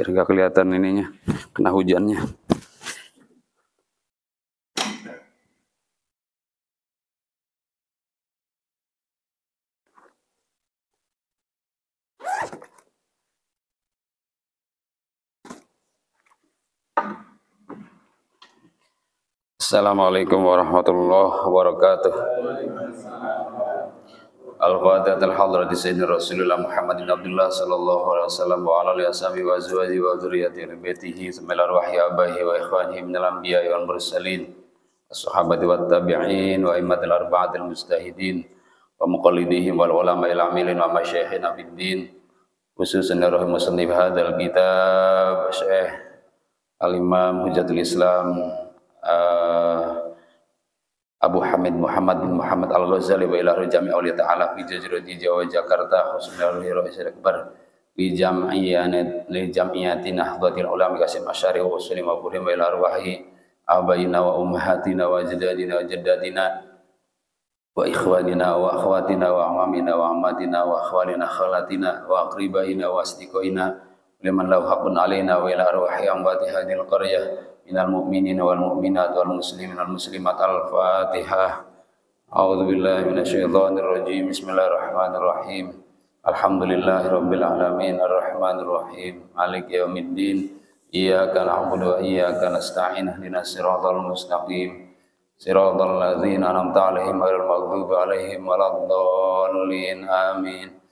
biar nggak kelihatan ininya, kena hujannya. Assalamualaikum warahmatullahi wabarakatuh. Al-Fatihah al-hadrati sayyidina Rasulullah Muhammadin Abdullah sallallahu alaihi wasallam wa ala alihi washabihi wa azwajihi wa dzurriyyatihi wa baitihi sambil arwahi abahi wa ikhwanihi minal anbiya'i wal mursalin as-sahabati wat tabi'in wa immatil arba'atil mujtahidin wa muqallidihim wal ulama'il amilin wa masyayikhina fid din khususan rahim musannif hadzal kitab Syekh Al-Imam Hujjatul Islam Abu Hamid Muhammad bin Muhammad Al-Ghazali wa ila jami' awliya ta'ala fi jazirati Jawa Jakarta khususnya Rasul Akbar li jam'iyati Nahdlatul Ulama Qasim Asy'ari wa Muslim wa kulli wa ila arwahi abaina wa ummahatina wa ajdadina wa jaddatina wa ikhwanina wa akhwatina wa amamina wa ammatina wa akhwalina khalatina wa aqribaina wa asdiqaina liman lahu haqqun alaina wa ila arwahi amwati hadhil qaryah minal mu'minina wal mu'minat wal muslimin wal muslimat. Al-Fatihah. A'udzu billahi minasyaitonir rajim. Bismillahirrahmanirrahim. Alhamdulillahirabbil alamin arrahmanir rahim maliki yaumiddin. Iyyaka na'budu wa iyyaka nasta'in ihdinas siratal mustaqim siratal ladzina an'amta 'alaihim ghairil maghdubi 'alaihim waladdallin. Amin.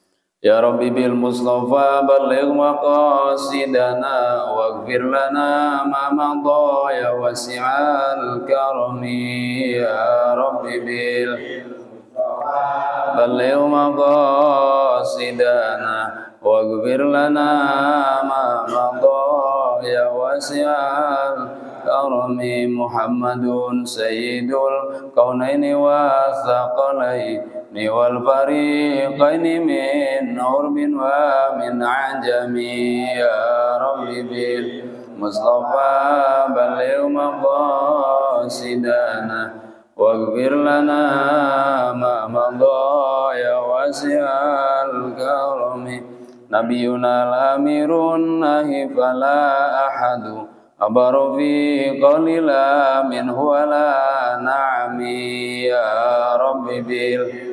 Ya Rabbi bil Mustafa balligh maqasidana waghfir lana ma madha ya wasi'al karami. Ya Rabbi bil Mustafa balligh maqasidana waghfir lana ma madha ya wasi'al karami. Muhammadun sayyidul kaunaini wa thaqalaini wal fariqaini min urbin wa min ajami. Ya Rabbi bil Mustafa balligh maqasidana waghfir lana ma madha ya wasi'al karami. Nabiyuna al-amirun nahi fala ahadu abaru fi qalila min huwala na'ami. Ya Rabbi bil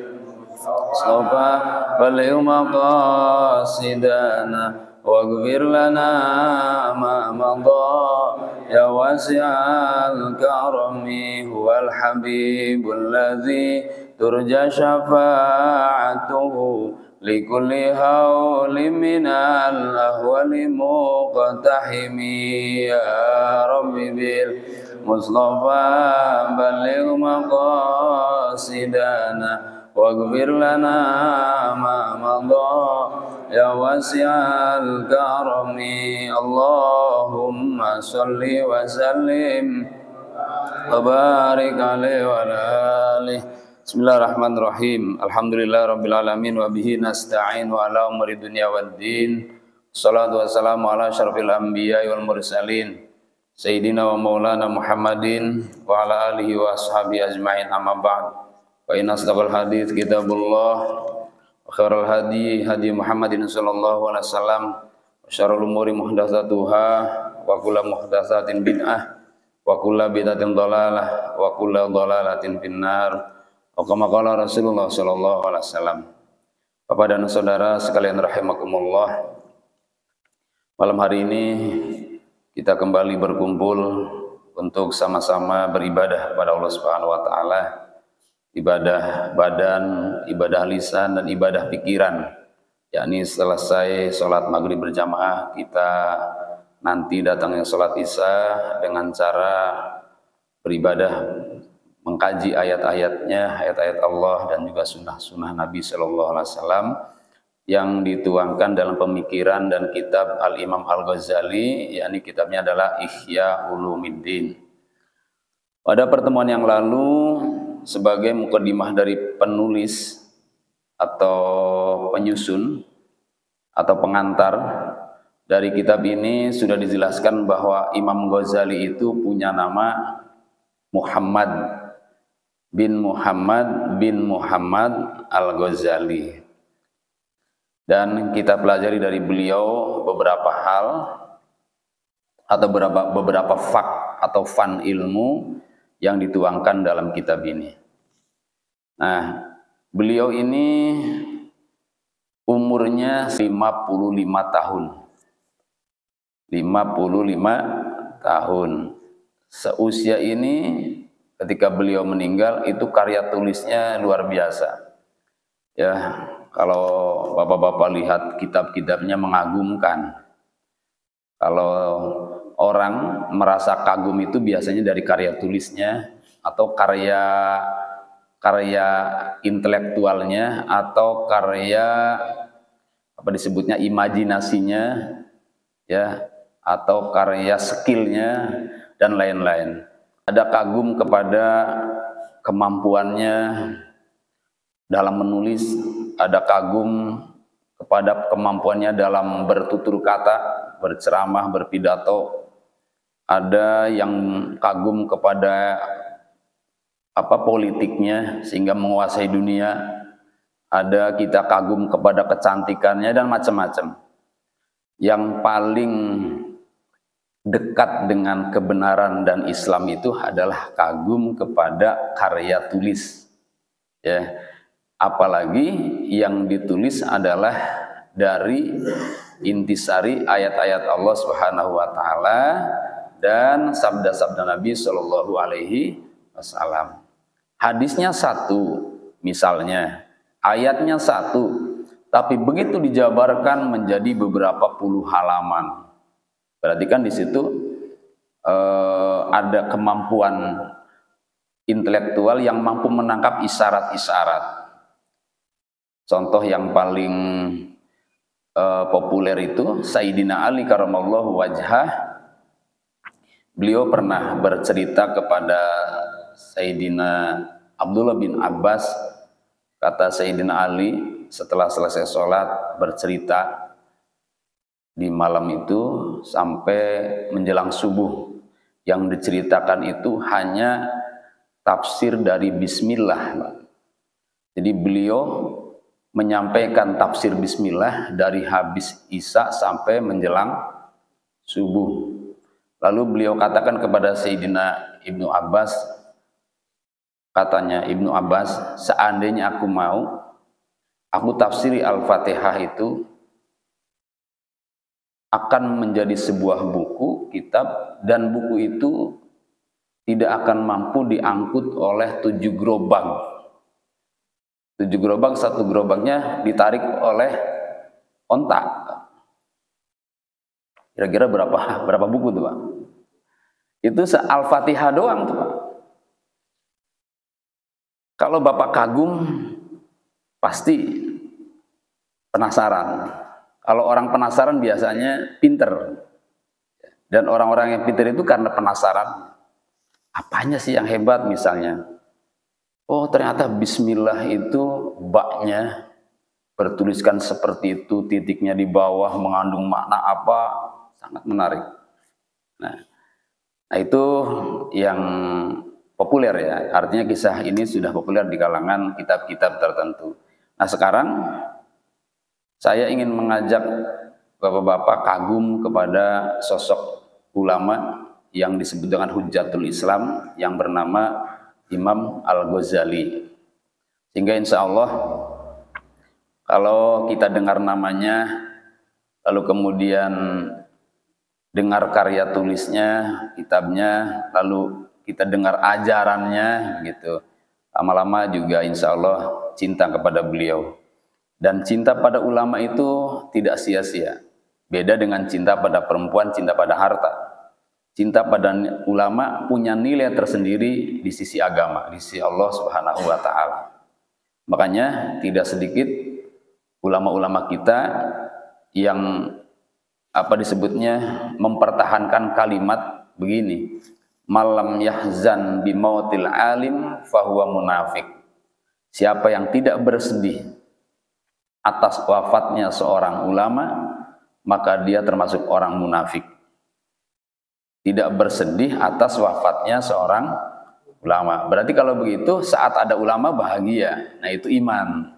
Mustafa balligh maqasidana waghfir lana ma madha ya wasi'al karami. Huwal habibul ladzi turja syafa'atuhu likulli hawli minal ahwali muqtahimi. Ya Rabbi bil Mustafa balligh maqasidana waghfir lana ma madha ya wasi'al karami. Allahumma salli wa sallim wa barik alaihi wa alihi. Bismillahirrahmanirrahim. Alhamdulillah rabbil alamin wa bihi nasta'in wa ala umuri dunya waddin. Shalatu wassalamu ala asyrafil anbiya'i wal mursalin sayyidina wa maulana Muhammadin wa ala alihi wa ashabihi ajma'in. Amma ba'd. Wa inna asdaqal hadits kitabullah wa khairal hadi hadi Muhammadin sallallahu alaihi wasallam wa syarrul umuri muhdatsatuha wa kullu muhdatsatin bid'ah wa kullu bid'atin dhalalah wa kullu dhalalatin finnar. Kama qala Rasulullah sallallahu alaihi wasallam. Bapak dan saudara sekalian rahimakumullah. Malam hari ini kita kembali berkumpul untuk sama-sama beribadah kepada Allah Subhanahu wa taala. Ibadah badan, ibadah lisan dan ibadah pikiran. Yakni selesai salat maghrib berjamaah, kita nanti datangnya salat isya dengan cara beribadah mengkaji ayat-ayatnya, ayat-ayat Allah dan juga sunnah-sunnah Nabi Sallallahu Alaihi Wasallam yang dituangkan dalam pemikiran dan kitab Al-Imam Al-Ghazali, yakni kitabnya adalah Ihya Ulumuddin. Pada pertemuan yang lalu, sebagai mukadimah dari penulis atau penyusun atau pengantar dari kitab ini sudah dijelaskan bahwa Imam Ghazali itu punya nama Muhammad bin Muhammad Al-Ghazali. Dan kita pelajari dari beliau beberapa hal atau beberapa fak atau fan ilmu yang dituangkan dalam kitab ini. Nah, beliau ini umurnya 55 tahun. 55 tahun. Seusia ini ketika beliau meninggal itu karya tulisnya luar biasa. Ya, kalau bapak-bapak lihat kitab-kitabnya mengagumkan. Kalau orang merasa kagum itu biasanya dari karya tulisnya atau karya intelektualnya atau karya apa disebutnya imajinasinya, ya, atau karya skillnya dan lain-lain. Ada kagum kepada kemampuannya dalam menulis, ada kagum kepada kemampuannya dalam bertutur kata, berceramah, berpidato. Ada yang kagum kepada politiknya sehingga menguasai dunia. Ada kita kagum kepada kecantikannya dan macam-macam. Yang paling dekat dengan kebenaran dan Islam itu adalah kagum kepada karya tulis. Ya, apalagi yang ditulis adalah dari intisari ayat-ayat Allah Subhanahu wa taala dan sabda-sabda Nabi Shallallahu alaihi wasallam. Hadisnya satu, misalnya, ayatnya satu, tapi begitu dijabarkan menjadi beberapa puluh halaman. Berarti kan di situ ada kemampuan intelektual yang mampu menangkap isyarat-isyarat. Contoh yang paling populer itu Sayyidina Ali karramallahu wajhah. Beliau pernah bercerita kepada Sayyidina Abdullah bin Abbas. Kata Sayyidina Ali setelah selesai sholat bercerita di malam itu sampai menjelang subuh. Yang diceritakan itu hanya tafsir dari Bismillah. Jadi beliau menyampaikan tafsir Bismillah dari habis Isya sampai menjelang subuh. Lalu beliau katakan kepada Sayyidina Ibnu Abbas, katanya Ibnu Abbas, seandainya aku mau, aku tafsiri Al-Fatihah itu akan menjadi sebuah buku, kitab, dan buku itu tidak akan mampu diangkut oleh 7 gerobak. 7 gerobak, satu gerobaknya ditarik oleh onta. Kira-kira berapa buku tuh Pak? Itu Al-Fatihah doang tuh Pak. Kalau Bapak kagum, pasti penasaran. Kalau orang penasaran biasanya pinter. Dan orang-orang yang pinter itu karena penasaran. Apanya sih yang hebat misalnya? Oh ternyata Bismillah itu baknya bertuliskan seperti itu, titiknya di bawah mengandung makna apa, sangat menarik. Nah itu yang populer ya, artinya kisah ini sudah populer di kalangan kitab-kitab tertentu. Nah sekarang saya ingin mengajak bapak-bapak kagum kepada sosok ulama yang disebut dengan Hujjatul Islam yang bernama Imam Al-Ghazali. Sehingga insya Allah kalau kita dengar namanya, lalu kemudian dengar karya tulisnya, kitabnya, lalu kita dengar ajarannya, gitu. Lama-lama juga insya Allah cinta kepada beliau. Dan cinta pada ulama itu tidak sia-sia. Beda dengan cinta pada perempuan, cinta pada harta. Cinta pada ulama punya nilai tersendiri di sisi agama, di sisi Allah Subhanahu wa taala. Makanya tidak sedikit ulama-ulama kita yang disebutnya mempertahankan kalimat begini, malam yahzan bimautil alim fahuwa munafik. Siapa yang tidak bersedih atas wafatnya seorang ulama, maka dia termasuk orang munafik. Tidak bersedih atas wafatnya seorang ulama. Berarti kalau begitu saat ada ulama bahagia. Nah itu iman.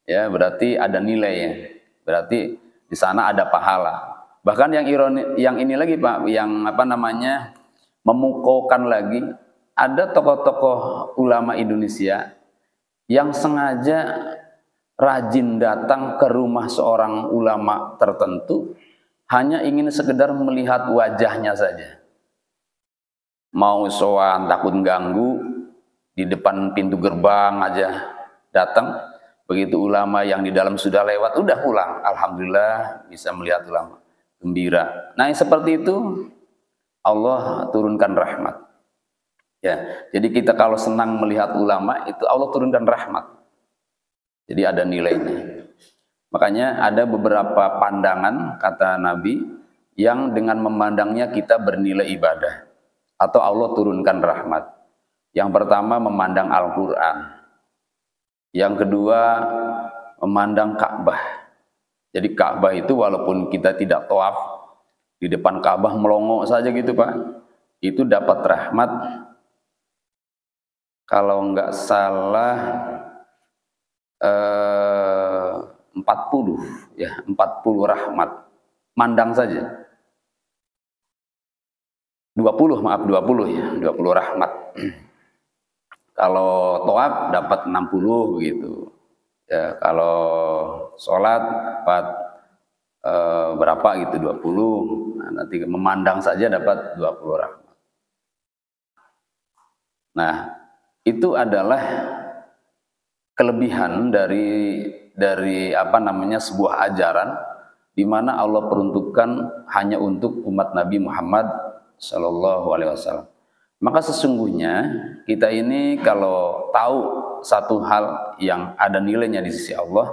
Ya, berarti ada nilai. Berarti di sana ada pahala. Bahkan yang ironi, yang ini lagi Pak, yang apa namanya, memukaukan lagi, ada tokoh-tokoh ulama Indonesia yang sengaja rajin datang ke rumah seorang ulama tertentu hanya ingin sekedar melihat wajahnya saja. Mau sowan takut ganggu, di depan pintu gerbang aja datang. Begitu ulama yang di dalam sudah lewat, udah pulang. Alhamdulillah bisa melihat ulama, gembira. Nah, seperti itu Allah turunkan rahmat. Ya, jadi kita kalau senang melihat ulama itu Allah turunkan rahmat. Jadi ada nilainya. Makanya ada beberapa pandangan kata Nabi yang dengan memandangnya kita bernilai ibadah atau Allah turunkan rahmat. Yang pertama memandang Al-Qur'an. Yang kedua memandang Ka'bah. Jadi Ka'bah itu walaupun kita tidak tawaf, di depan Ka'bah melongo saja gitu Pak, itu dapat rahmat. Kalau enggak salah 40 ya, 40 rahmat. Mandang saja. 20 ya, 20 rahmat. Kalau tawaf dapat 60 begitu. Ya, kalau sholat dapat berapa gitu, 20. Nah, nanti memandang saja dapat 20 rahmat. Nah, itu adalah kelebihan dari apa namanya sebuah ajaran di mana Allah peruntukkan hanya untuk umat Nabi Muhammad Sallallahu Alaihi Wasallam. Maka sesungguhnya kita ini kalau tahu satu hal yang ada nilainya di sisi Allah,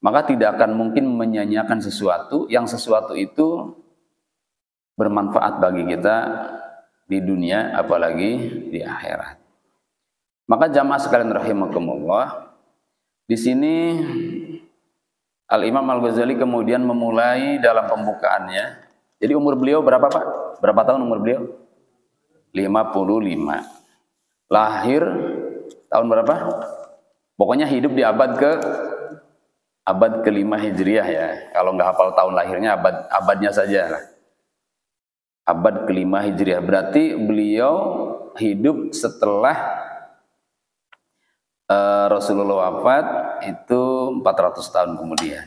maka tidak akan mungkin menyanyiakan sesuatu yang sesuatu itu bermanfaat bagi kita di dunia apalagi di akhirat. Maka jamaah sekalian rahimakumullah, di sini Al-Imam Al-Ghazali kemudian memulai dalam pembukaannya. Jadi umur beliau berapa Pak? Berapa tahun umur beliau? 55. Lahir tahun berapa? Pokoknya hidup di abad ke-5 Hijriah ya. Kalau nggak hafal tahun lahirnya, abadnya saja. Abad ke-5 Hijriah. Berarti beliau hidup setelah Rasulullah wafat itu 400 tahun kemudian.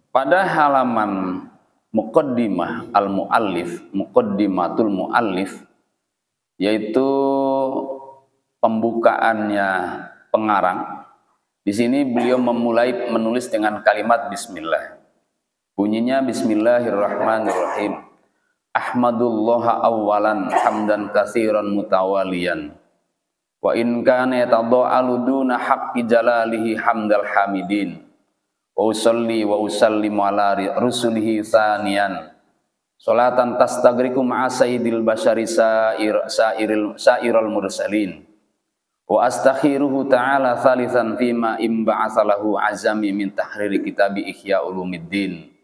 Pada halaman Muqaddimah al-Muallif, Muqaddimatul Muallif, yaitu pembukaannya pengarang. Di sini beliau memulai menulis dengan kalimat bismillah. Bunyinya bismillahirrahmanirrahim. Ahmadullah awwalan hamdan katsiran mutawaliyan. Wa in kana yatada'alu duna haqqi jalalihi hamdal hamidin. Wa usalli wa usallimu ala rusulihi thaniyan. Salatan tastagriku ma'a sayyidil bashari sairil mursalin. Wa astakhiruhu ta'ala thalithan fima imba'athalahu azami min tahriri kitabi Ihya Ulumuddin.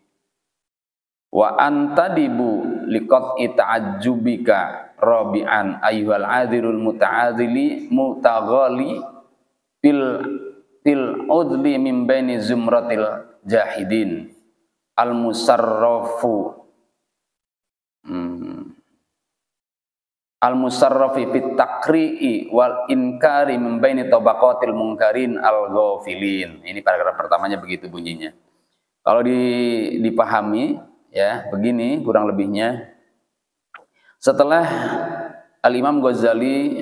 Wa antadibu liqat'i ta'ajjubika rabi'an ayyuhal adhirul muta'adhili mutaghali fil udli min baini zumratil jahidin al musarrafu al musarrafi fit taqri'i wal inkari min baini tabaqatil munkarin al ghafilin. Ini paragraf pertamanya begitu bunyinya. Kalau dipahami ya begini kurang lebihnya. Setelah Al-Imam Ghazali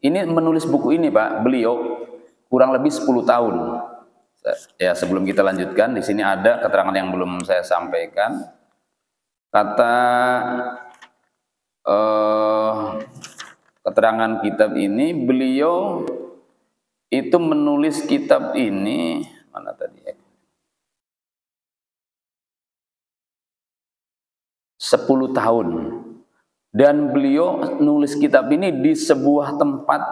ini menulis buku ini Pak, beliau kurang lebih 10 tahun. Ya, sebelum kita lanjutkan, di sini ada keterangan yang belum saya sampaikan. Kata keterangan kitab ini, beliau itu menulis kitab ini mana tadi ya? 10 tahun. Dan beliau nulis kitab ini di sebuah tempat,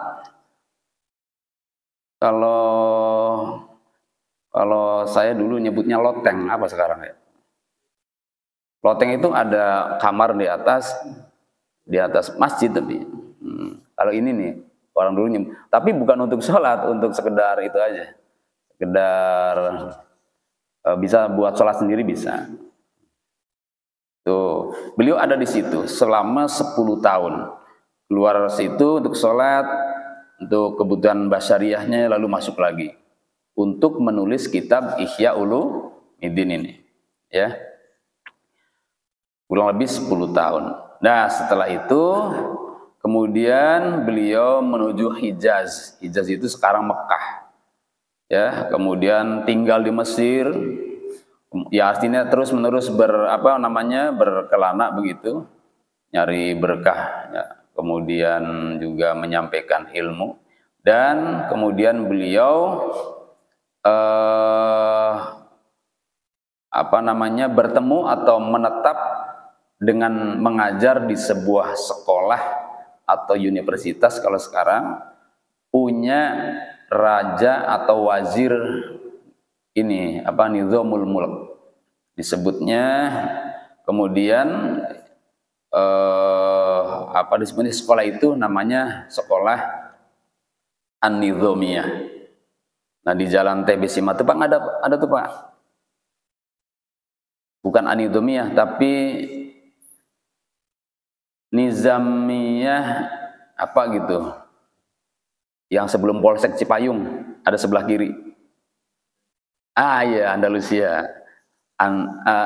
kalau saya dulu nyebutnya loteng, apa sekarang ya? Loteng itu ada kamar di atas masjid tapi. Kalau ini nih orang dulu tapi bukan untuk sholat, untuk sekedar itu aja, sekedar bisa buat sholat sendiri bisa. Tuh, beliau ada di situ selama 10 tahun. Keluar situ untuk sholat, untuk kebutuhan basyariahnya, lalu masuk lagi untuk menulis kitab Ihya Ulumuddin ini, ya. Kurang lebih 10 tahun. Nah, setelah itu kemudian beliau menuju Hijaz. Hijaz itu sekarang Mekah. Ya, kemudian tinggal di Mesir. Ya, artinya terus-menerus berkelana begitu, nyari berkah, ya. Kemudian juga menyampaikan ilmu, dan kemudian beliau bertemu atau menetap dengan mengajar di sebuah sekolah atau universitas kalau sekarang, punya raja atau wazir ini Nizamul Mulk disebutnya. Kemudian disebutnya sekolah itu namanya sekolah An-Nizamiyah. Nah, di Jalan TBC Matupang ada tuh Pak, bukan An-Nizamiyah tapi Nizamiyah gitu, yang sebelum Polsek Cipayung, ada sebelah kiri. Ya, Andalusia.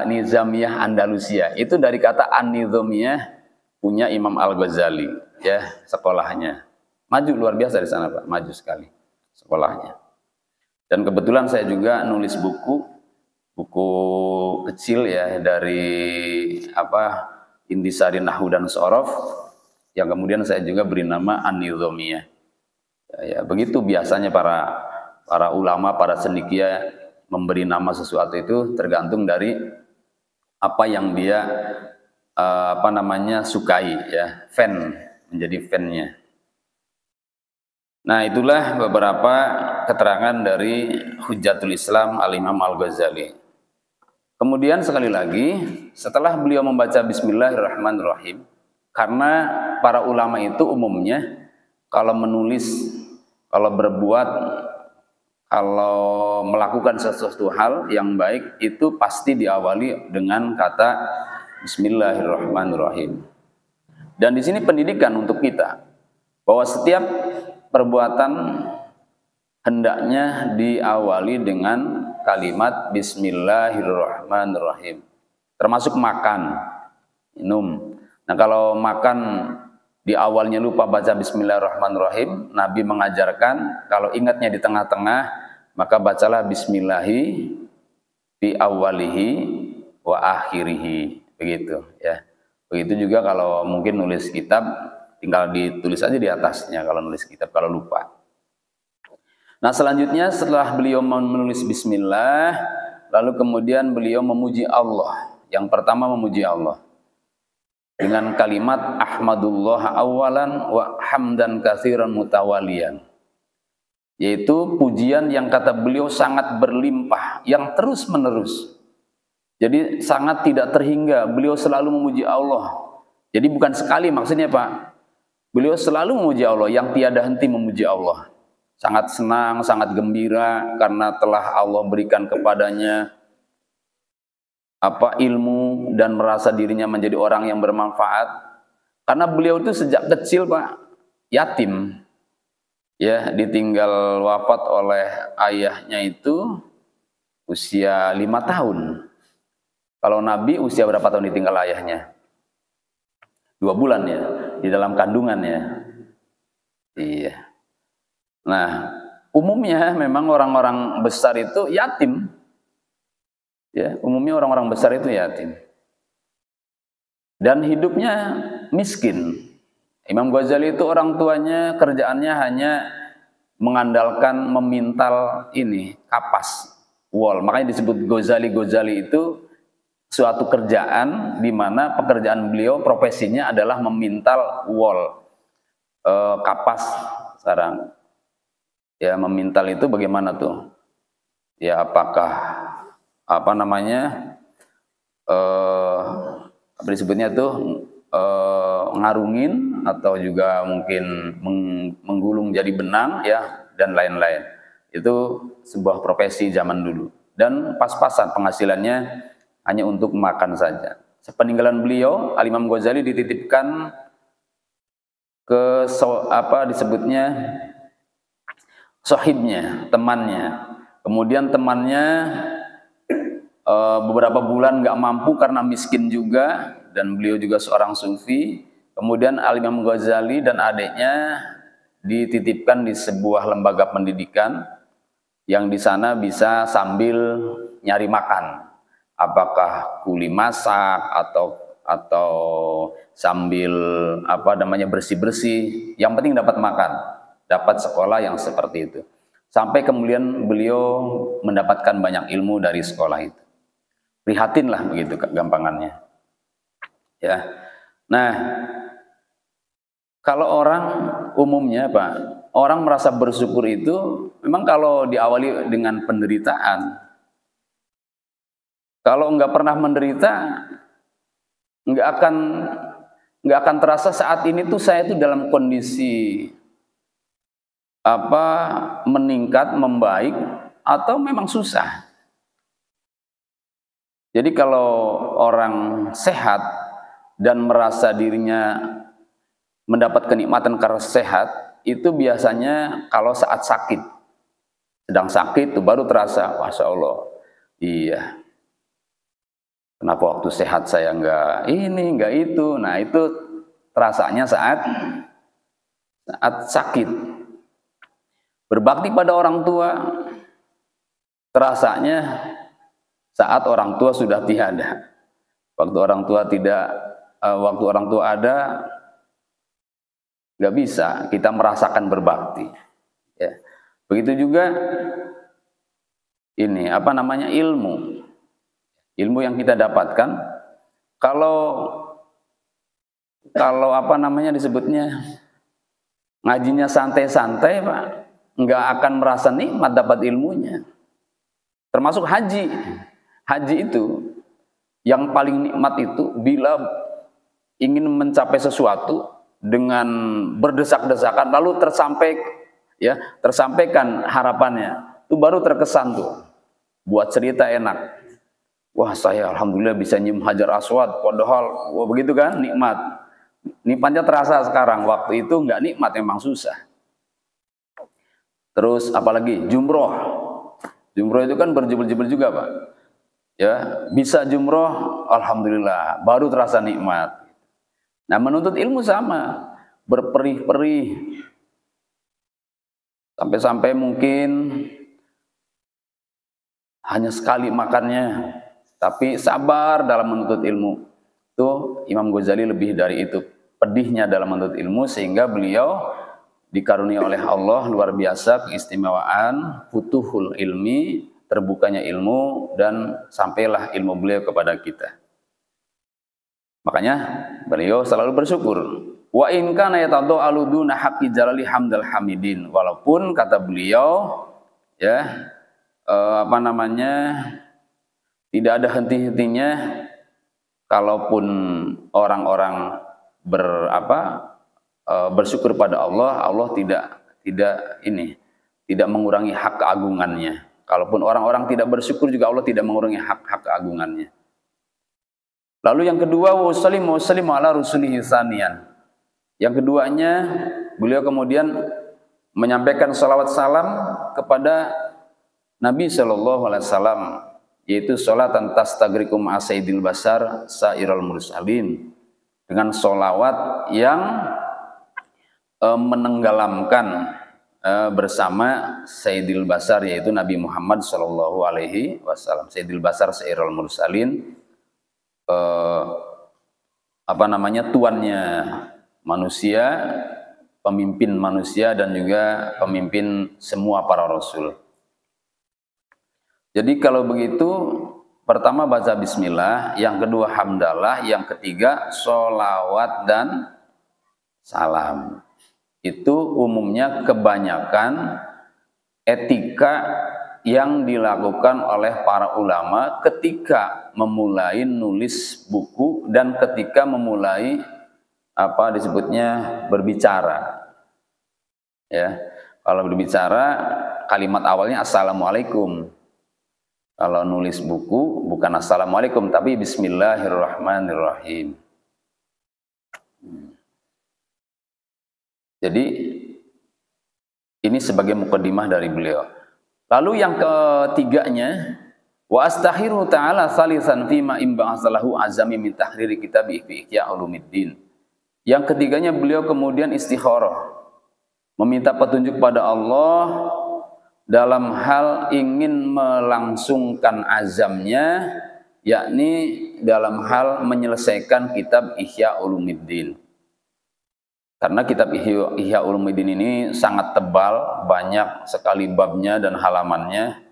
Nizamiyah Andalusia itu dari kata An-Nizamiyah, punya Imam Al-Ghazali, ya, sekolahnya. Maju luar biasa di sana Pak, maju sekali sekolahnya. Dan kebetulan saya juga nulis buku kecil ya dari Intisari Nahwu dan Shorof, yang kemudian saya juga beri nama An-Nizamiyah. Ya, begitu biasanya para ulama, para cendekia memberi nama sesuatu itu tergantung dari apa yang dia sukai, ya, menjadi fannya. Nah, itulah beberapa keterangan dari Hujjatul Islam Al-Imam Al-Ghazali. Kemudian sekali lagi, setelah beliau membaca Bismillahirrahmanirrahim, karena para ulama itu umumnya kalau menulis, kalau berbuat, kalau melakukan sesuatu hal yang baik itu pasti diawali dengan kata Bismillahirrahmanirrahim. Dan di sini pendidikan untuk kita bahwa setiap perbuatan hendaknya diawali dengan kalimat Bismillahirrahmanirrahim. Termasuk makan, minum. Nah, kalau makan di awalnya lupa baca Bismillahirrahmanirrahim, Nabi mengajarkan kalau ingatnya di tengah-tengah, maka bacalah Bismillahi fi awalihi wa akhirihi, begitu ya. Begitu juga kalau mungkin nulis kitab, tinggal ditulis aja di atasnya kalau nulis kitab, kalau lupa. Nah, selanjutnya setelah beliau menulis Bismillah, lalu kemudian beliau memuji Allah. Yang pertama memuji Allah dengan kalimat Ahmadullah awalan wa hamdan katsiran mutawalian, yaitu pujian yang kata beliau sangat berlimpah, yang terus menerus. Jadi sangat tidak terhingga, beliau selalu memuji Allah. Jadi bukan sekali, maksudnya Pak, beliau selalu memuji Allah, yang tiada henti memuji Allah. Sangat senang, sangat gembira karena telah Allah berikan kepadanya ilmu dan merasa dirinya menjadi orang yang bermanfaat. Karena beliau itu sejak kecil Pak, yatim. Ya, ditinggal wafat oleh ayahnya itu usia 5 tahun. Kalau Nabi usia berapa tahun ditinggal ayahnya? 2 bulan ya, di dalam kandungan ya. Iya. Nah, umumnya memang orang-orang besar itu yatim. Ya, umumnya orang-orang besar itu yatim. Dan hidupnya miskin. Imam Ghazali itu orang tuanya kerjaannya hanya mengandalkan memintal kapas, wol. Makanya disebut Ghazali itu suatu kerjaan di mana pekerjaan beliau, profesinya adalah memintal wol, kapas sekarang. Ya, memintal itu bagaimana tuh? Ya, apakah disebutnya tuh ngarungin, atau juga mungkin menggulung jadi benang ya, dan lain-lain. Itu sebuah profesi zaman dulu. dan pas-pasan penghasilannya hanya untuk makan saja. Sepeninggalan beliau, Al-Imam Ghazali dititipkan ke disebutnya sahibnya, temannya. Kemudian temannya beberapa bulan nggak mampu karena miskin juga, dan beliau juga seorang sufi. Kemudian Al-Imam Ghazali dan adiknya dititipkan di sebuah lembaga pendidikan yang di sana bisa sambil nyari makan, apakah kuli masak atau sambil bersih-bersih, yang penting dapat makan, dapat sekolah yang seperti itu. Sampai kemudian beliau mendapatkan banyak ilmu dari sekolah itu. Prihatinlah begitu gampangannya. Ya. Nah, kalau orang umumnya orang merasa bersyukur itu memang kalau diawali dengan penderitaan. Kalau nggak pernah menderita, nggak akan terasa saat ini tuh saya tuh dalam kondisi meningkat, membaik, atau memang susah. Jadi kalau orang sehat dan merasa dirinya mendapat kenikmatan karena sehat, itu biasanya kalau saat sakit, sedang sakit itu baru terasa, Masya Allah, iya. Kenapa waktu sehat saya nggak ini, nggak itu? Nah itu terasanya saat sakit. Berbakti pada orang tua terasanya saat orang tua sudah tiada. Waktu orang tua ada, nggak bisa kita merasakan berbakti. Ya. Begitu juga ini ilmu yang kita dapatkan, kalau disebutnya ngajinya santai-santai Pak, nggak akan merasa nikmat dapat ilmunya. Termasuk haji itu yang paling nikmat itu bila ingin mencapai sesuatu dengan berdesak-desakan lalu tersampaikan harapannya, itu baru terkesan tuh, buat cerita enak. Wah saya alhamdulillah bisa nyium Hajar Aswad, padahal begitu kan, nikmat. Nikmatnya terasa sekarang, waktu itu nggak nikmat, memang susah. Terus apalagi jumroh itu kan berjubel-jubel juga Pak. Ya, bisa jumroh, alhamdulillah, baru terasa nikmat. Nah menuntut ilmu sama, berperih-perih, sampai mungkin hanya sekali makannya, tapi sabar dalam menuntut ilmu. Itu Imam Ghazali lebih dari itu, pedihnya dalam menuntut ilmu, sehingga beliau dikarunia oleh Allah luar biasa keistimewaan futuhul ilmi, terbukanya ilmu, dan sampailah ilmu beliau kepada kita. Makanya beliau selalu bersyukur. Wa in kana yatada'alu duna haqqi jalali hamdal hamidin. Walaupun kata beliau tidak ada henti-hentinya, kalaupun orang-orang bersyukur pada Allah, Allah tidak mengurangi hak keagungannya. Kalaupun orang-orang tidak bersyukur juga Allah tidak mengurangi hak keagungannya. Lalu yang kedua, wassallimu ala rusulihi tsaniyan. Yang keduanya, beliau kemudian menyampaikan salawat salam kepada Nabi SAW, yaitu sholatan tastagrikum asaidil basar sairul mursalin, dengan sholawat yang menenggelamkan bersama Sayyidil Basar, yaitu Nabi Muhammad SAW. Sayyidil Basar sairul mursalin, tuannya manusia, pemimpin manusia, dan juga pemimpin semua para rasul. Jadi kalau begitu, pertama baca bismillah, yang kedua hamdalah, yang ketiga sholawat dan salam. Itu umumnya kebanyakan etika yang dilakukan oleh para ulama ketika memulai nulis buku dan ketika memulai berbicara. Ya, kalau berbicara kalimat awalnya assalamualaikum. Kalau nulis buku bukan assalamualaikum tapi bismillahirrahmanirrahim. Jadi ini sebagai mukaddimah dari beliau. Lalu yang ketiganya, wa astaghfiru ta'ala salisan fima imba'asalahu azami min tahriri kitab Ihya Ulumuddin. Yang ketiganya beliau kemudian istikharah, meminta petunjuk pada Allah dalam hal ingin melangsungkan azamnya, yakni dalam hal menyelesaikan kitab Ihya Ulumuddin. Karena kitab Ihya Ulumuddin ini sangat tebal, banyak sekali babnya dan halamannya.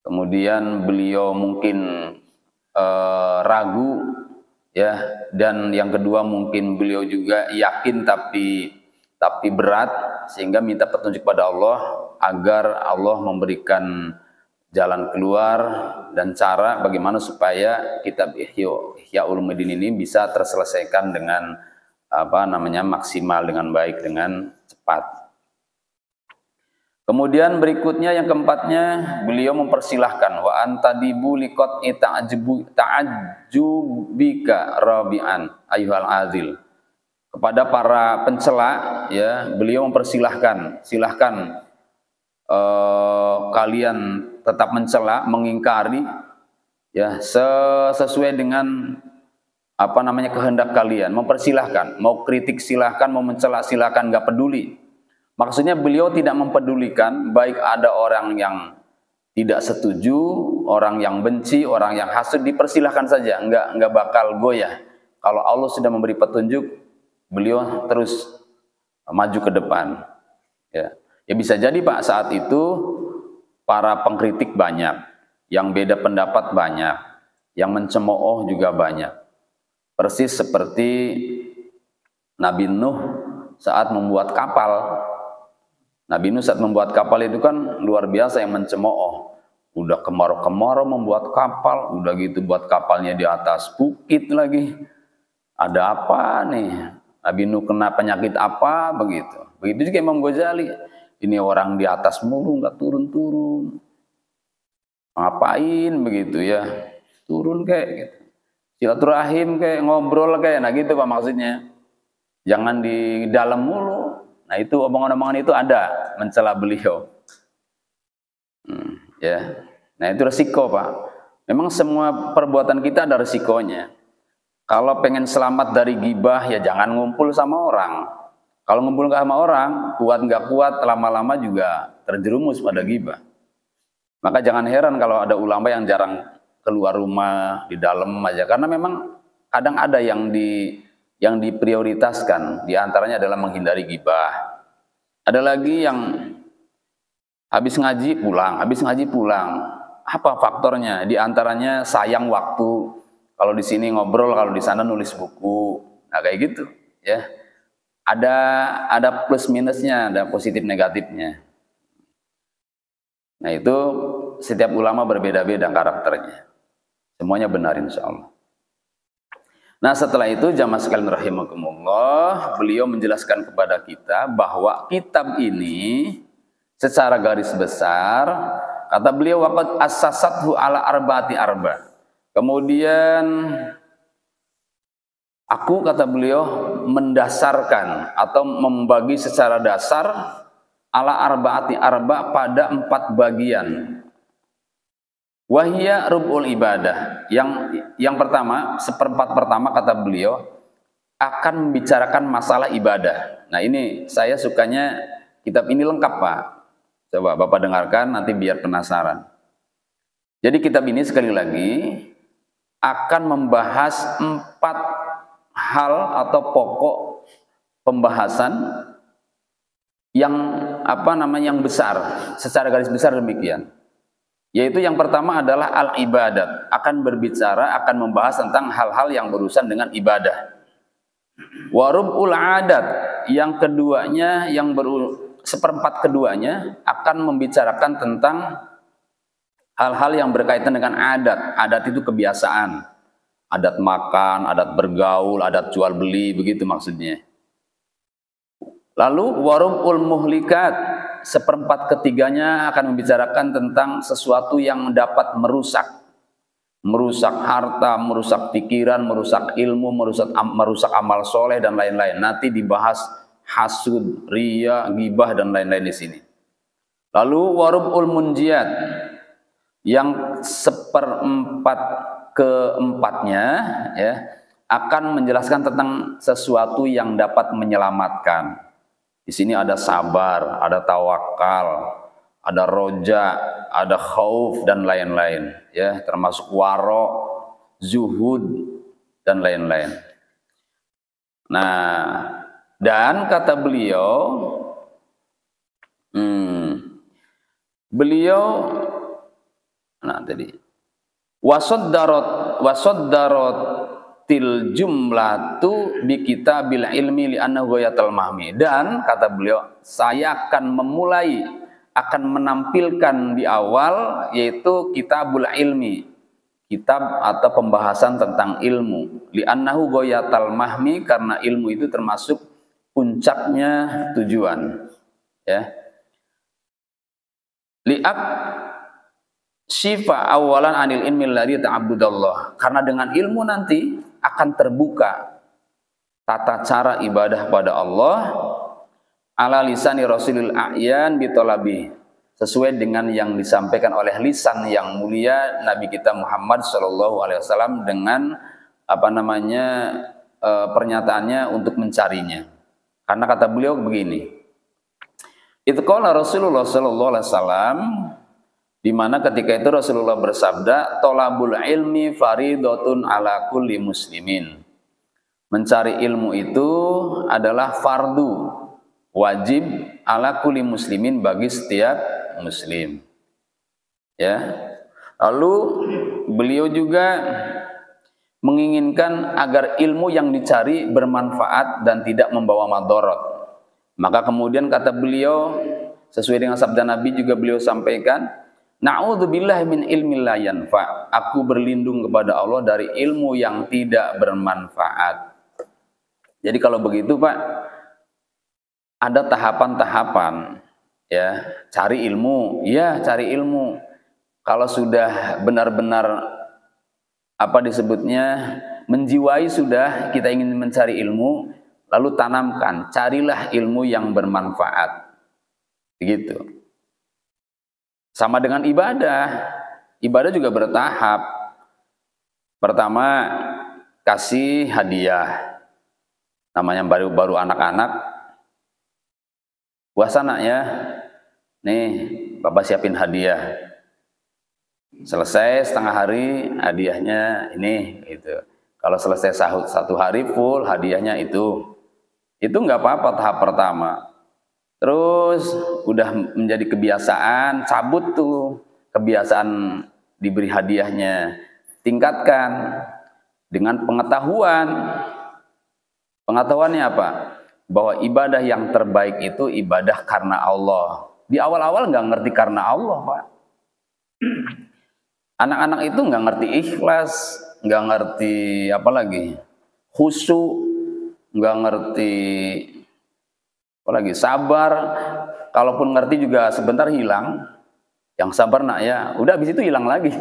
Kemudian beliau mungkin ragu, ya, dan yang kedua mungkin beliau juga yakin tapi berat, sehingga minta petunjuk pada Allah agar Allah memberikan jalan keluar dan cara bagaimana supaya kitab Ihya Ulumuddin ini bisa terselesaikan dengan maksimal, dengan baik, dengan cepat. Kemudian berikutnya yang keempatnya beliau mempersilahkan wa antadibu liqat ta'ajjubika rabi'an ayyuhal azil. Kepada para pencela, ya, beliau mempersilahkan, silahkan kalian tetap mencela, mengingkari, ya, sesuai dengan kehendak kalian. Mempersilahkan, mau kritik silahkan, mau mencela silahkan, nggak peduli. Maksudnya beliau tidak mempedulikan baik ada orang yang tidak setuju, orang yang benci, orang yang hasud, dipersilahkan saja, nggak bakal goyah. Kalau Allah sudah memberi petunjuk, beliau terus maju ke depan. Ya bisa jadi Pak, saat itu para pengkritik banyak, yang beda pendapat banyak, yang mencemooh juga banyak. Persis seperti Nabi Nuh saat membuat kapal. Nabi Nuh saat membuat kapal itu kan luar biasa yang mencemooh. Udah kemarau-kemarau membuat kapal, udah gitu buat kapalnya di atas bukit lagi. Ada apa nih? Nabi Nuh kena penyakit apa begitu. Begitu juga Imam Ghazali. Ini orang di atas mulu nggak turun-turun. Ngapain begitu ya? Turun kayak gitu. Silaturahim kayak ngobrol kayak, nah gitu Pak maksudnya. Jangan di dalam mulu. Nah itu omongan-omongan itu ada mencela beliau. Ya. Nah itu resiko Pak. Memang semua perbuatan kita ada resikonya. Kalau pengen selamat dari gibah ya jangan ngumpul sama orang. Kalau ngumpul sama orang, kuat nggak kuat, lama-lama juga terjerumus pada gibah. Maka jangan heran kalau ada ulama yang jarang keluar rumah, di dalam aja. Karena memang kadang ada yang diprioritaskan. Di antaranya adalah menghindari gibah. Ada lagi yang habis ngaji pulang. Apa faktornya? Di antaranya sayang waktu. Kalau di sini ngobrol, kalau di sana nulis buku. Nah kayak gitu, ya. Ada plus minusnya, ada positif negatifnya. Nah itu setiap ulama berbeda-beda karakternya. Semuanya benar insya Allah. Nah setelah itu jamaah sekalian rahimakumullah, beliau menjelaskan kepada kita bahwa kitab ini secara garis besar, kata beliau waqad assasathu ala arba'ati arba. Kemudian aku, kata beliau, mendasarkan atau membagi secara dasar ala arba'ati arba pada 4 bagian. Wahia rub'ul ibadah. Yang pertama, seperempat pertama kata beliau akan membicarakan masalah ibadah. Nah ini saya sukanya kitab ini lengkap Pak. Coba Bapak dengarkan nanti biar penasaran. Jadi kitab ini sekali lagi akan membahas 4 hal atau pokok pembahasan yang yang besar, secara garis besar demikian. Yaitu yang pertama adalah al-ibadat, akan berbicara, akan membahas tentang hal-hal yang berurusan dengan ibadah. Warub'ul adat, yang keduanya, seperempat keduanya akan membicarakan tentang hal-hal yang berkaitan dengan adat. Adat itu kebiasaan, adat makan, adat bergaul, adat jual beli, begitu maksudnya. Lalu warub'ul muhlikat, seperempat ketiganya akan membicarakan tentang sesuatu yang dapat merusak harta, merusak pikiran, merusak ilmu, merusak amal soleh dan lain-lain. Nanti dibahas hasud, riya, ghibah dan lain-lain di sini. Lalu warubul munjiat, yang seperempat keempatnya ya akan menjelaskan tentang sesuatu yang dapat menyelamatkan. Di sini ada sabar, ada tawakal, ada roja, ada khauf dan lain-lain ya, termasuk waro, zuhud dan lain-lain. Nah, dan kata beliau wasoddarotil jumlatu bi kitabil ilmi li annahu ghayatul mahmi. Dan kata beliau, saya akan menampilkan di awal yaitu kitabul ilmi, kitab atau pembahasan tentang ilmu, li annahu ghayatul mahmi, karena ilmu itu termasuk puncaknya tujuan ya. Li'ab syifa awalan anil ilmi alladhi ta'abbudallah, karena dengan ilmu nanti akan terbuka tata cara ibadah pada Allah ala lisani rasulil a'yan bitolabi, sesuai dengan yang disampaikan oleh lisan yang mulia Nabi kita Muhammad SAW dengan pernyataannya untuk mencarinya. Karena kata beliau begini, itu qala Rasulullah SAW, di mana ketika itu Rasulullah bersabda, tolabul ilmi faridatun ala kulli muslimin. Mencari ilmu itu adalah fardu, wajib ala kulli muslimin, bagi setiap muslim. Ya. Lalu beliau juga menginginkan agar ilmu yang dicari bermanfaat dan tidak membawa madharat. Maka kemudian kata beliau, sesuai dengan sabda Nabi juga beliau sampaikan, na'udzubillahi min ilmi la yanfa. Aku berlindung kepada Allah dari ilmu yang tidak bermanfaat. Jadi kalau begitu Pak, ada tahapan-tahapan ya, cari ilmu, ya cari ilmu. Kalau sudah benar-benar menjiwai sudah kita ingin mencari ilmu, lalu tanamkan, carilah ilmu yang bermanfaat. Begitu. Sama dengan ibadah. Ibadah juga bertahap. Pertama, kasih hadiah. Namanya baru anak-anak. Puasa nak ya. Nih, Bapak siapin hadiah. Selesai setengah hari, hadiahnya ini gitu. Kalau selesai satu hari full, hadiahnya itu. Itu nggak apa-apa tahap pertama. Terus udah menjadi kebiasaan, cabut tuh kebiasaan diberi hadiahnya. Tingkatkan dengan pengetahuan. Pengetahuannya apa? Bahwa ibadah yang terbaik itu ibadah karena Allah. Di awal-awal nggak ngerti karena Allah, Pak. Anak-anak itu nggak ngerti ikhlas, nggak ngerti khusyuk, nggak ngerti apalagi sabar. Kalaupun ngerti juga sebentar hilang. Yang sabar nak ya, udah habis itu hilang lagi.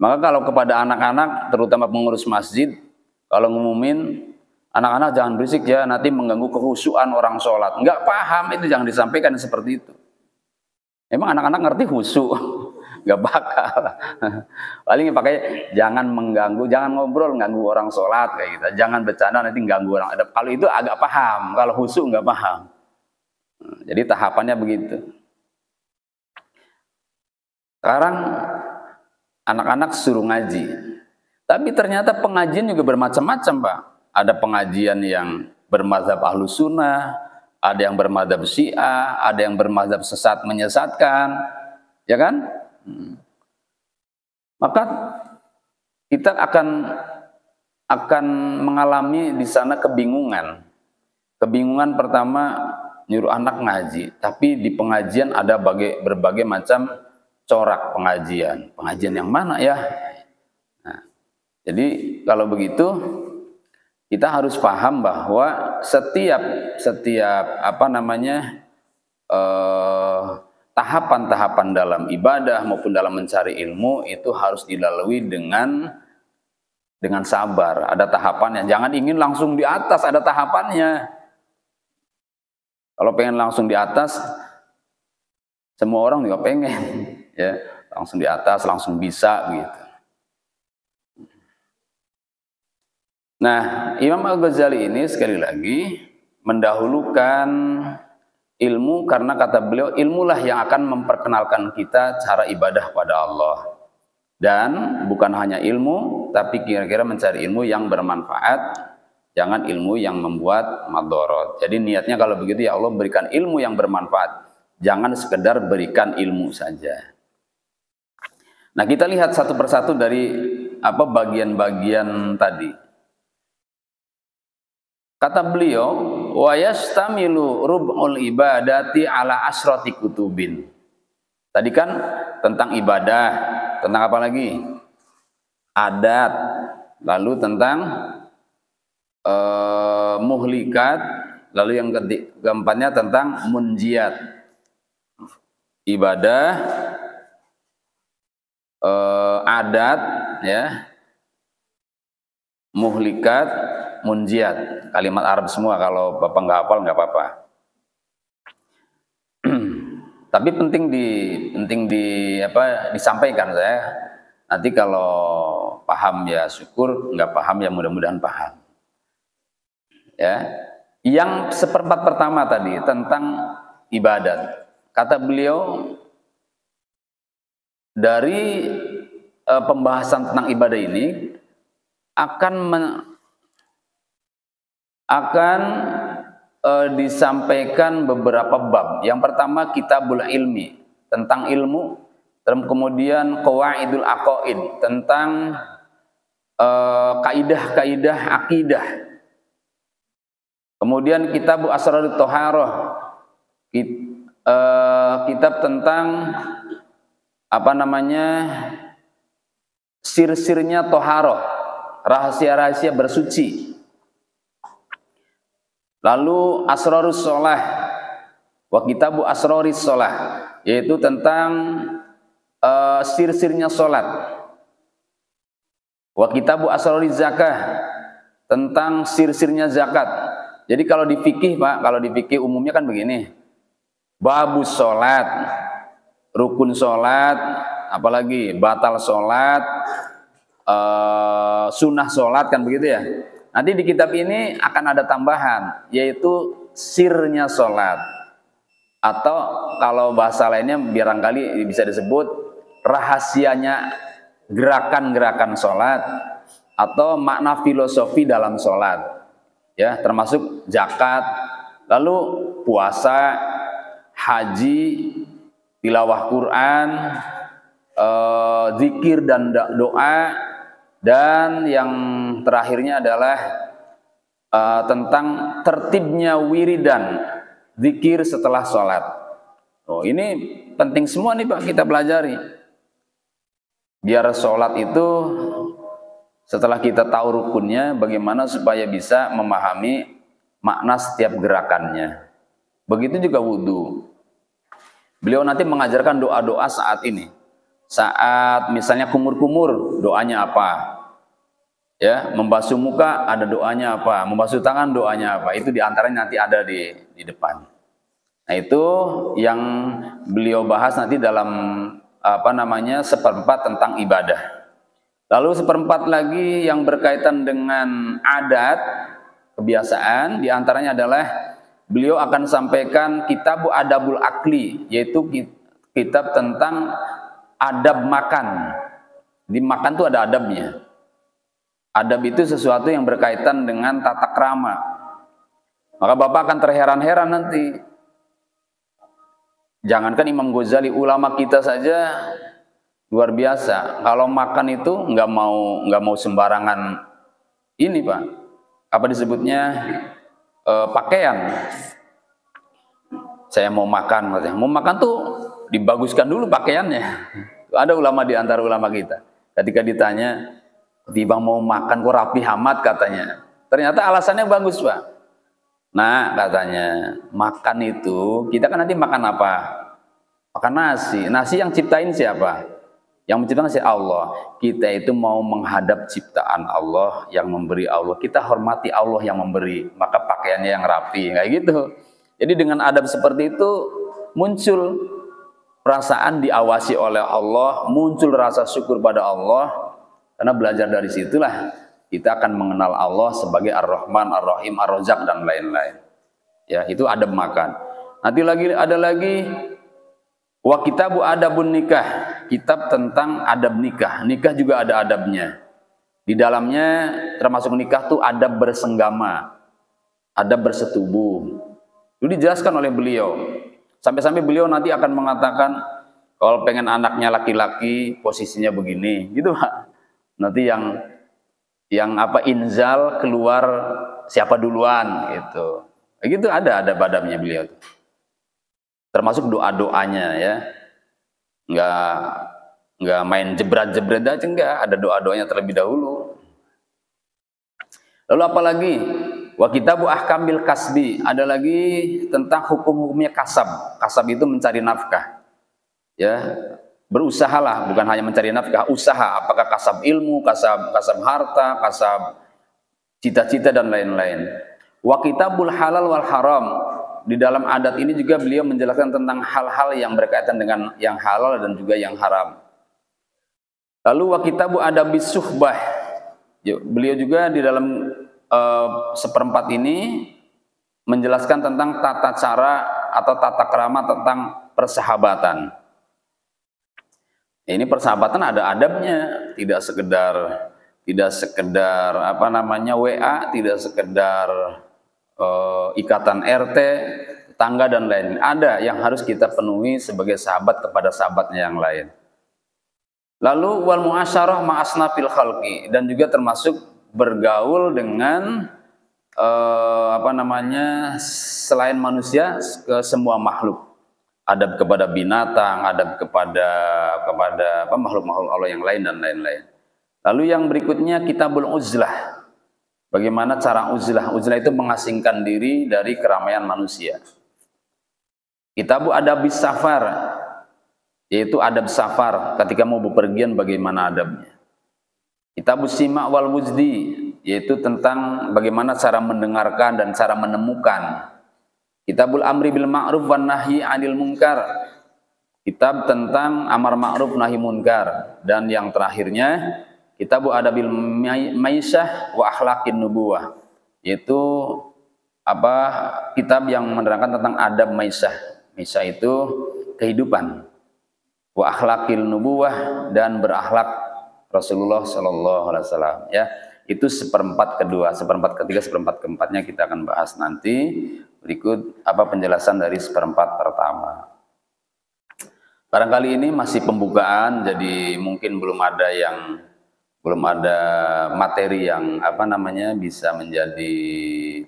Maka kalau kepada anak-anak, terutama pengurus masjid, kalau ngumumin anak-anak jangan berisik ya, nanti mengganggu kekhusyuan orang sholat. Nggak paham, itu jangan disampaikan seperti itu. Emang anak-anak ngerti khusyuk? Nggak bakal. Paling pakai jangan mengganggu, jangan ngobrol ganggu orang sholat kayak gitu. Jangan bercanda nanti ganggu orang. Kalau itu agak paham, kalau khusyuk nggak paham. Jadi tahapannya begitu. Sekarang anak-anak suruh ngaji. Tapi ternyata pengajian juga bermacam-macam, Pak. Ada pengajian yang bermadzhab Ahlus Sunnah, ada yang bermadzhab Syiah, ada yang bermadzhab sesat menyesatkan, ya kan? Maka kita akan mengalami di sana kebingungan. Kebingungan pertama, nyuruh anak ngaji, tapi di pengajian ada berbagai macam corak pengajian. Pengajian yang mana ya? Nah, jadi kalau begitu kita harus paham bahwa setiap tahapan-tahapan dalam ibadah maupun dalam mencari ilmu itu harus dilalui dengan sabar. Ada tahapannya. Jangan ingin langsung di atas, ada tahapannya. Kalau pengen langsung di atas, semua orang juga pengen, ya, langsung di atas, langsung bisa gitu. Nah, Imam Al-Ghazali ini sekali lagi mendahulukan ilmu karena kata beliau, ilmulah yang akan memperkenalkan kita cara ibadah pada Allah. Dan bukan hanya ilmu, tapi kira-kira mencari ilmu yang bermanfaat, jangan ilmu yang membuat madorot. Jadi niatnya kalau begitu, ya Allah berikan ilmu yang bermanfaat, jangan sekedar berikan ilmu saja. Nah, kita lihat satu persatu dari bagian-bagian tadi. Kata beliau, wa yastamilu rub'ul ibadati ala asrati kutubin. Tadi kan tentang ibadah, tentang apa lagi? Adat, lalu tentang muhlikat, lalu yang keempatnya tentang munjiat. Ibadah, adat, ya, muhlikat, munjiat. Kalimat Arab semua, kalau Bapak nggak hafal nggak apa-apa. Tapi penting disampaikan saya. Nanti kalau paham ya syukur, nggak paham ya mudah-mudahan paham. Ya. Yang seperempat pertama tadi tentang ibadat. Kata beliau, dari pembahasan tentang ibadah ini akan disampaikan beberapa bab. Yang pertama kitabul ilmi, tentang ilmu, kemudian qawaidul aqaid, tentang kaidah-kaidah akidah. Kemudian kitab asrarut thaharah, kitab tentang sir-sirnya thaharah, rahasia-rahasia bersuci. Lalu asrarus sholah, wa kitabu asraris sholah, yaitu tentang sir-sirnya sholat. Wa kitabu asraris zakah, tentang sir-sirnya zakat. Jadi kalau di fikih, Pak, kalau di fikih umumnya kan begini. Babus sholat, rukun sholat, apalagi batal sholat, sunnah sholat, kan begitu ya. Nanti di kitab ini akan ada tambahan, yaitu sirnya sholat. Atau kalau bahasa lainnya barangkali bisa disebut rahasianya gerakan-gerakan sholat, atau makna filosofi dalam sholat. Ya, termasuk zakat, lalu puasa, haji, tilawah Quran, zikir dan doa, dan yang terakhirnya adalah tentang tertibnya wiridan, zikir setelah sholat. Oh, ini penting semua nih Pak, kita pelajari. Biar sholat itu setelah kita tahu rukunnya, bagaimana supaya bisa memahami makna setiap gerakannya. Begitu juga wudhu. Beliau nanti mengajarkan doa-doa saat ini. Saat misalnya kumur-kumur, doanya apa? Ya, membasuh muka ada doanya apa? Membasuh tangan doanya apa? Itu diantaranya nanti ada di depan. Nah, itu yang beliau bahas nanti dalam seperempat tentang ibadah. Lalu seperempat lagi yang berkaitan dengan adat, kebiasaan, diantaranya adalah beliau akan sampaikan kitabu adabul akli, yaitu kitab tentang adab makan. Di makan itu ada adabnya. Adab itu sesuatu yang berkaitan dengan tata krama. Maka Bapak akan terheran-heran nanti. Jangankan Imam Ghazali, ulama kita saja luar biasa. Kalau makan itu nggak mau sembarangan ini Pak. Apa disebutnya pakaian. Saya mau makan, katanya. Mau makan tuh dibaguskan dulu pakaiannya. Ada ulama di antara ulama kita. Ketika ditanya, "Bang mau makan kok rapi amat," katanya. Ternyata alasannya bagus, Pak. Nah, katanya makan itu kita kan nanti makan apa? Makan nasi. Nasi yang ciptain siapa? Yang menciptakan si Allah. Kita itu mau menghadap ciptaan Allah yang memberi Allah. Kita hormati Allah yang memberi. Maka pakaiannya yang rapi, kayak gitu. Jadi dengan adab seperti itu muncul perasaan diawasi oleh Allah, muncul rasa syukur pada Allah. Karena belajar dari situlah kita akan mengenal Allah sebagai Ar-Rahman, Ar-Rahim, Ar-Razzaq dan lain-lain. Ya, itu adab makan. Nanti ada lagi wa kitabu adabun nikah, kitab tentang adab nikah. Nikah juga ada adabnya. Di dalamnya termasuk nikah tuh adab bersenggama, adab bersetubuh. Itu dijelaskan oleh beliau. Sampai-sampai beliau nanti akan mengatakan kalau pengen anaknya laki-laki posisinya begini, gitu Pak. Nanti yang apa inzal keluar siapa duluan gitu. Gitu ada adab-adabnya beliau tuh. Termasuk doa-doanya ya. Enggak main jebret-jebret aja, enggak, ada doa-doanya terlebih dahulu. Lalu apalagi wa kitabu ahkamil kasbi, ada lagi tentang hukum-hukumnya kasab. Kasab itu mencari nafkah. Ya, berusahalah, bukan hanya mencari nafkah, usaha, apakah kasab ilmu, kasab harta, kasab cita-cita dan lain-lain. Wa kitabul halal wal haram, di dalam adat ini juga beliau menjelaskan tentang hal-hal yang berkaitan dengan yang halal dan juga yang haram. Lalu wa kitabu adabis suhbah, beliau juga di dalam seperempat ini menjelaskan tentang tata cara atau tata krama tentang persahabatan. Ini persahabatan ada adabnya, tidak sekedar apa namanya WA, tidak sekedar ikatan RT, tangga dan lain-lain. Ada yang harus kita penuhi sebagai sahabat kepada sahabatnya yang lain. Lalu wal muasyarah ma'asnafil khalqi, dan juga termasuk bergaul dengan apa namanya selain manusia ke semua makhluk. Adab kepada binatang, adab kepada makhluk-makhluk Allah yang lain dan lain-lain. Lalu yang berikutnya kitabul uzlah. Bagaimana cara uzlah? Uzlah itu mengasingkan diri dari keramaian manusia. Kitabu adabis safar, yaitu adab safar ketika mau bepergian bagaimana adabnya. Kitabus sima wal wujdi, yaitu tentang bagaimana cara mendengarkan dan cara menemukan. Kitabul amri bil ma'ruf wan nahyi 'anil munkar, kitab tentang amar ma'ruf nahi munkar. Dan yang terakhirnya kitabu adabil maisah wa akhlaqin nubuwah, yaitu apa kitab yang menerangkan tentang adab maisah. Maisah itu kehidupan, wa akhlaqil nubuwah, dan berakhlak Rasulullah sallallahu alaihi wasallam ya. Itu seperempat kedua, seperempat ketiga, seperempat keempatnya kita akan bahas nanti. Berikut apa penjelasan dari seperempat pertama. Barangkali ini masih pembukaan, jadi mungkin belum ada materi yang apa namanya bisa menjadi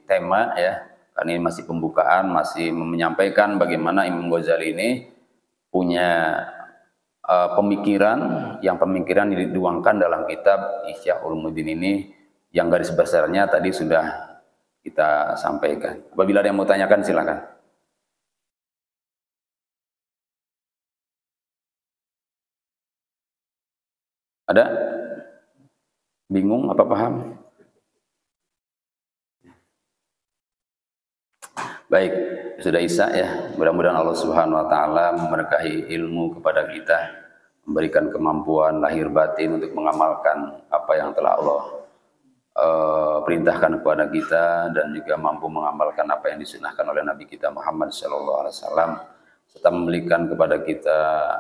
tema ya. Karena ini masih pembukaan, masih menyampaikan bagaimana Imam Ghazali ini punya pemikiran dituangkan dalam kitab Ihya Ulumuddin ini, yang garis besarnya tadi sudah kita sampaikan. Apabila ada yang mau tanyakan silakan. Ada? Bingung apa paham? Baik, sudah Isya ya. Mudah-mudahan Allah Subhanahu wa taala memberkahi ilmu kepada kita, memberikan kemampuan lahir batin untuk mengamalkan apa yang telah Allah perintahkan kepada kita, dan juga mampu mengamalkan apa yang disunahkan oleh Nabi kita Muhammad SAW, serta memberikan kepada kita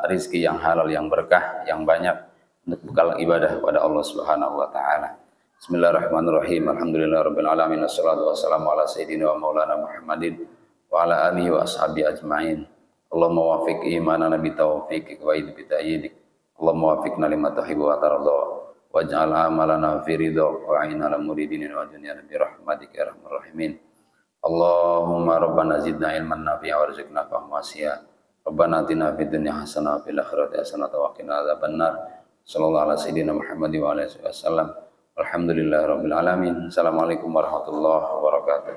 rizki yang halal, yang berkah, yang banyak untuk bekal ibadah kepada Allah Subhanahu wa taala. Bismillahirrahmanirrahim. Alhamdulillahirabbil alamin, wassalatu wassalamu ala sayyidina wa maulana Muhammadin wa ala alihi wa ashabihi ajmain. Allahumma wafiq imanana bi taufiqik wa idbi ta'yidik. Allahumma wafiqna lima tuhibbu wa tarda. Waj'al amalana fi ridhaq wa 'inna lil muridin wa dunyana bi rahmatika ya arhamar rahimin. Allahumma rabbana zidna ilman nafi'a warzuqna fahma wasi'a. Rabbana atina fid dunya hasanah wa fil akhirati hasanah wa qina adzabannar. Sallallahu ala sayyidina Muhammad wa alihi wasallam. Alhamdulillahirabbil alamin. Assalamualaikum warahmatullahi wabarakatuh.